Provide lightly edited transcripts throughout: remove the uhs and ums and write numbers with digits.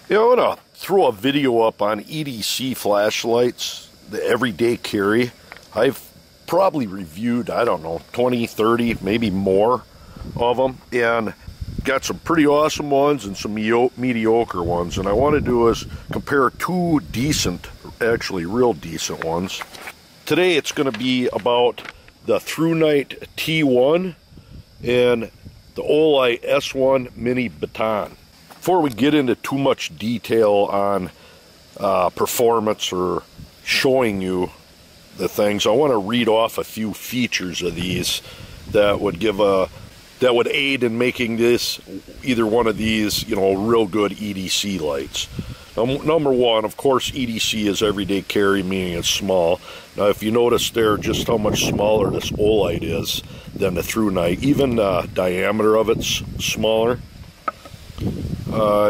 Yeah, I'm going to throw a video up on EDC flashlights, the everyday carry. I've probably reviewed, I don't know, 20, 30, maybe more of them, and got some pretty awesome ones and some mediocre ones. And I want to do is compare two decent, actually real decent ones. Today it's going to be about the Thrunite T1 and the Olight S1 Mini Baton. Before we get into too much detail on performance or showing you the things, I want to read off a few features of these that would aid in making this, either one of these, you know, real good EDC lights. Number one, of course, EDC is everyday carry, meaning it's small. Now, if you notice there just how much smaller this Olight is than the Thrunite, even the diameter of it's smaller.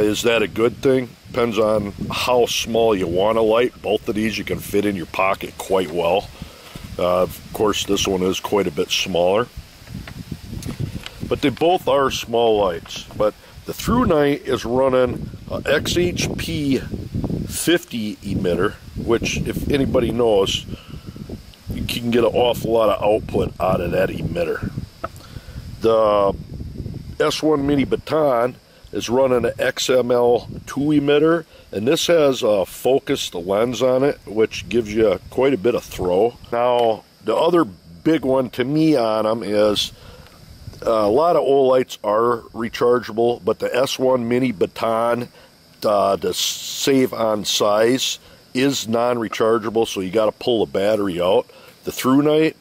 Is that a good thing? Depends on how small you want a light. Both of these you can fit in your pocket quite well. Of course, this one is quite a bit smaller. But they both are small lights. But the Thrunite is running a XHP 50 emitter, which, if anybody knows, you can get an awful lot of output out of that emitter. The S1 Mini Baton is running an XML 2 emitter, and this has a focused lens on it, which gives you quite a bit of throw. Now, the other big one to me on them is a lot of Olights are rechargeable, but the S1 Mini Baton, to save on size, is non-rechargeable, so you got to pull the battery out. The Thrunite,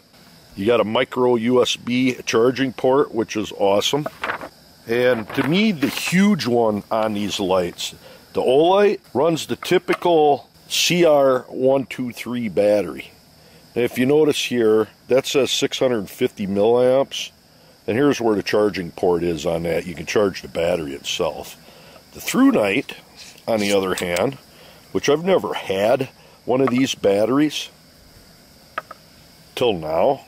you got a micro USB charging port, which is awesome. And to me, the huge one on these lights, the Olight runs the typical CR123 battery. And if you notice here, that says 650 milliamps. And here's where the charging port is on that. You can charge the battery itself. The Thrunite, on the other hand, which I've never had one of these batteries till now,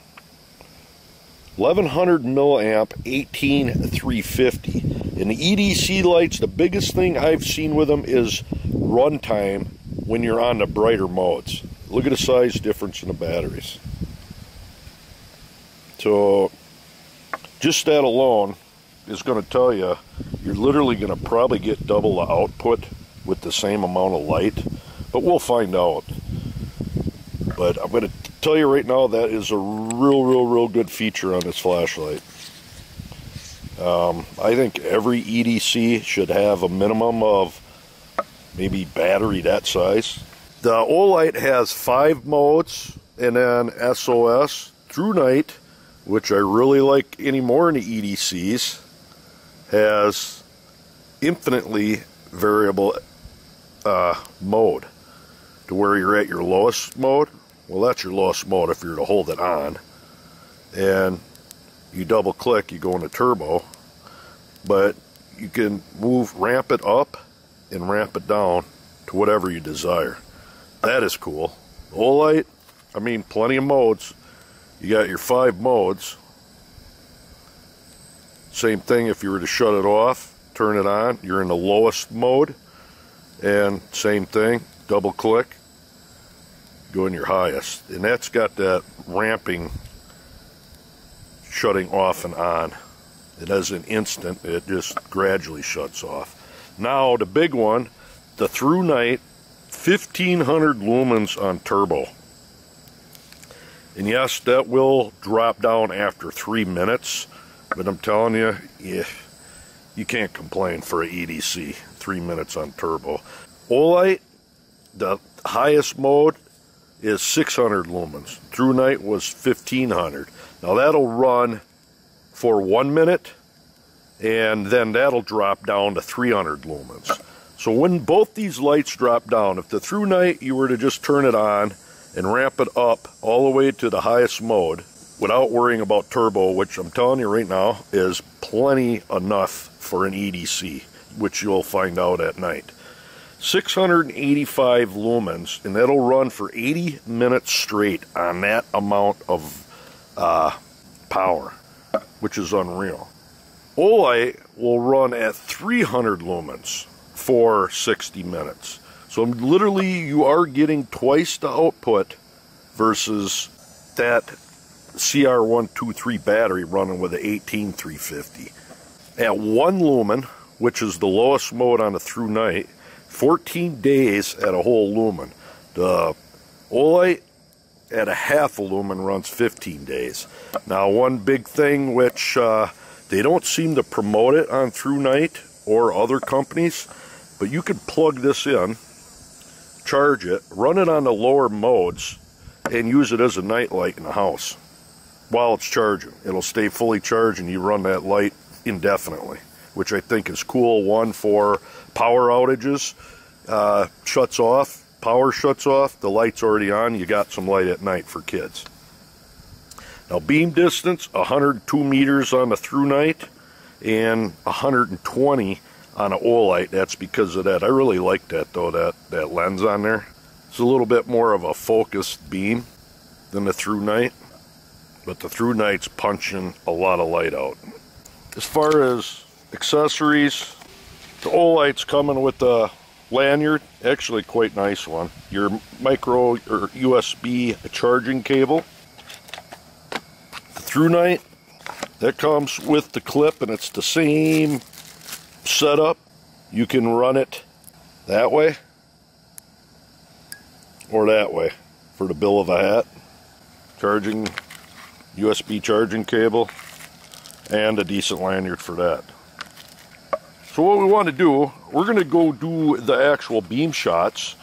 1100 milliamp 18350. In the EDC lights, the biggest thing I've seen with them is runtime when you're on the brighter modes. Look at the size difference in the batteries. So just that alone is going to tell you you're literally going to probably get double the output with the same amount of light, but we'll find out. But I'm going to tell you right now, that is a real good feature on this flashlight. I think every EDC should have a minimum of maybe battery that size. The Olight has 5 modes, and then SOS. Thrunite, which I really like anymore in the EDCs, has infinitely variable mode, to where you're at your lowest mode. Well, that's your lowest mode if you're to hold it on. And you double click, you go into turbo. But you can ramp it up and ramp it down to whatever you desire. That is cool. Olight, I mean, plenty of modes. You got your 5 modes. Same thing if you were to shut it off, turn it on, you're in the lowest mode. And same thing, double click, go in your highest. And that's got that ramping, shutting off and on. It has an instant, it just gradually shuts off. Now the big one, the Thrunite 1500 lumens on turbo. And yes, that will drop down after 3 minutes, but I'm telling you, you can't complain for an EDC, 3 minutes on turbo. Olight, the highest mode is 600 lumens. Thrunite was 1500. Now that'll run for 1 minute, and then that'll drop down to 300 lumens. So when both these lights drop down, if the Thrunite, you were to just turn it on and ramp it up all the way to the highest mode without worrying about turbo, which I'm telling you right now is plenty enough for an EDC, which you'll find out at night. 685 lumens, and that'll run for 80 minutes straight on that amount of power, which is unreal. Olight will run at 300 lumens for 60 minutes. So literally you are getting twice the output versus that CR123 battery running with an 18350. At 1 lumen, which is the lowest mode on the Thrunite, 14 days at a whole lumen. The Olight at a half a lumen runs 15 days. Now, one big thing which they don't seem to promote it on Thrunite or other companies, but you could plug this in, charge it, run it on the lower modes, and use it as a night light in the house while it's charging. It'll stay fully charged and you run that light indefinitely, which I think is cool. One, for power outages, shuts off, power shuts off, the light's already on, you got some light at night for kids. Now, beam distance, 102 meters on the Thrunite and 120 on an Olight. That's because of that. I really like that though, that lens on there. It's a little bit more of a focused beam than the Thrunite, but the Thrunite's punching a lot of light out. As far as accessories, the Olight's coming with a lanyard, actually quite nice one. Your micro or USB charging cable. The Thrunite, that comes with the clip, and it's the same setup. You can run it that way or that way for the bill of a hat. Charging, USB charging cable, and a decent lanyard for that. So what we want to do, we're going to go do the actual beam shots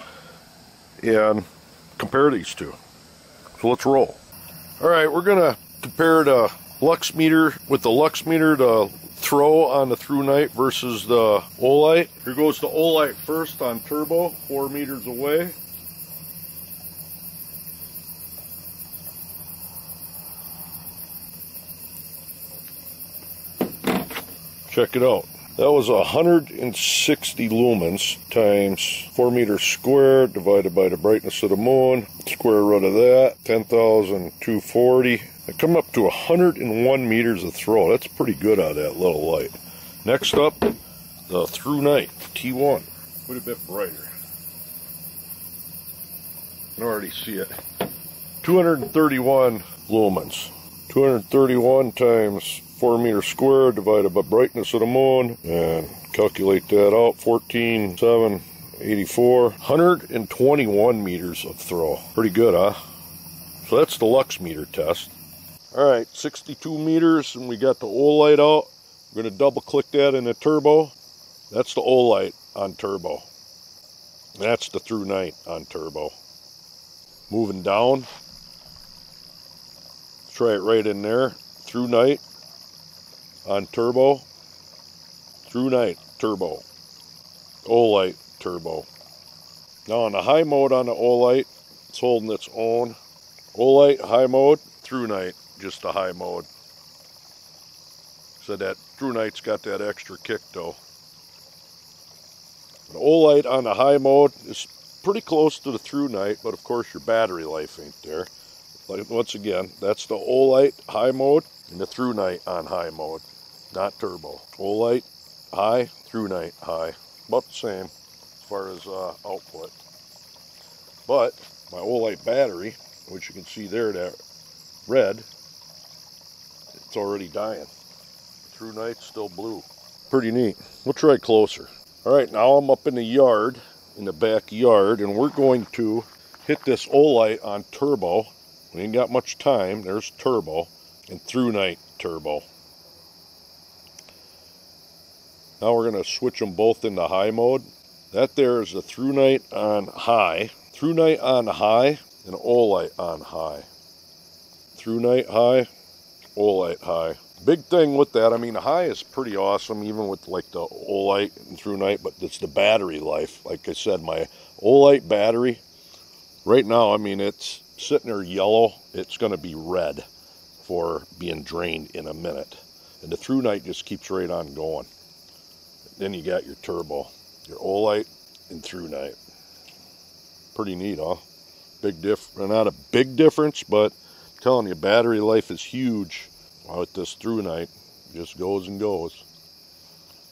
and compare these two. So let's roll. Alright, we're going to compare the Lux Meter with the Lux Meter to throw on the Thrunite versus the Olight. Here goes the Olight first on turbo, 4 meters away. Check it out. That was 160 lumens times 4 meters squared divided by the brightness of the moon. Square root of that, 10,240. I come up to 101 meters of throw. That's pretty good out of that little light. Next up, the Thrunite T1. Quite a bit brighter. You can already see it. 231 lumens. 231 times 4 meters squared divided by brightness of the moon, and calculate that out, 14,784. 121 meters of throw. Pretty good, huh? So that's the Lux Meter test. Alright, 62 meters, and we got the Olight out. We're going to double click that in the turbo. That's the Olight on turbo. That's the Thrunite on turbo. Moving down. Let's try it right in there. Thrunite on turbo. Thrunite turbo. Olight turbo. Now on the high mode on the Olight, it's holding its own. Olight high mode, Thrunite just a high mode. So that Thrunite's got that extra kick though. The Olight on the high mode is pretty close to the Thrunite, but of course your battery life ain't there. Like, once again, that's the Olight high mode and the Thrunite on high mode, not turbo. Olight high, Thrunite high, about the same as far as output. But my Olight battery, which you can see there, that red, it's already dying. Thrunite's still blue. Pretty neat. We'll try closer. Alright, now I'm up in the yard, in the backyard, and we're going to hit this Olight on turbo. We ain't got much time. There's turbo and Thrunite turbo. Now we're going to switch them both into high mode. That there is the Thrunite on high. Thrunite on high and Olight on high. Thrunite high, Olight high. Big thing with that, I mean, high is pretty awesome, even with like the Olight and Thrunite, but it's the battery life. Like I said, my Olight battery, right now, I mean, it's sitting there yellow. It's going to be red for being drained in a minute. And the Thrunite just keeps right on going. Then you got your turbo, your Olight and Thrunite. Pretty neat, huh? Big not a big difference, but I'm telling you, battery life is huge. With this Thrunite, just goes and goes.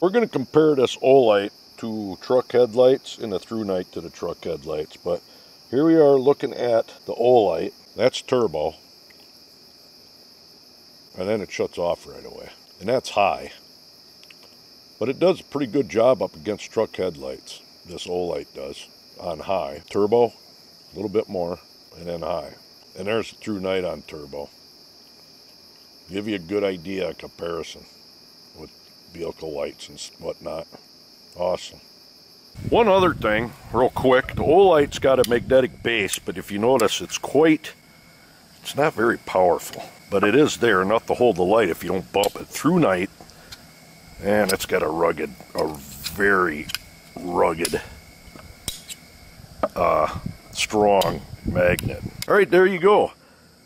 We're going to compare this Olight to truck headlights and the Thrunite to the truck headlights. But here we are looking at the Olight. That's turbo. And then it shuts off right away. And that's high. But it does a pretty good job up against truck headlights. This Olight does. On high. Turbo, a little bit more, and then high. And there's the Thrunite on turbo. Give you a good idea of comparison with vehicle lights and whatnot. Awesome. One other thing, real quick, the Olight's got a magnetic base, but if you notice, it's not very powerful. But it is there enough to hold the light if you don't bump it. Thrunite, and it's got a very rugged, strong magnet. Alright, there you go.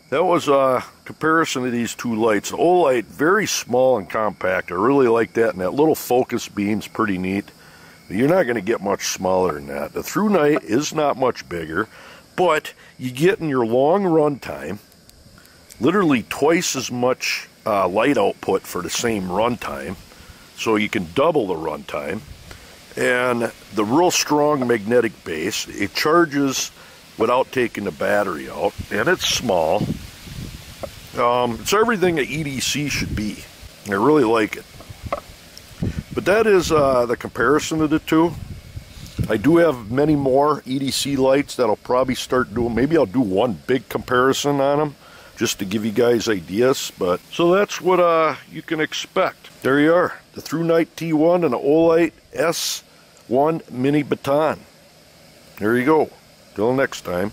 That was a comparison of these two lights. The Olight, very small and compact. I really like that, and that little focus beam's pretty neat. You're not going to get much smaller than that. The Thrunite is not much bigger, but you get in your long run time literally twice as much light output for the same run time, so you can double the run time. And the real strong magnetic base, it charges without taking the battery out, and it's small. It's everything an EDC should be. I really like it. But that is the comparison of the two. I do have many more EDC lights that I'll probably start doing. Maybe I'll do one big comparison on them, just to give you guys ideas. But so that's what you can expect. There you are, the Thrunite T1 and the Olight S1 Mini Baton. There you go. Till next time.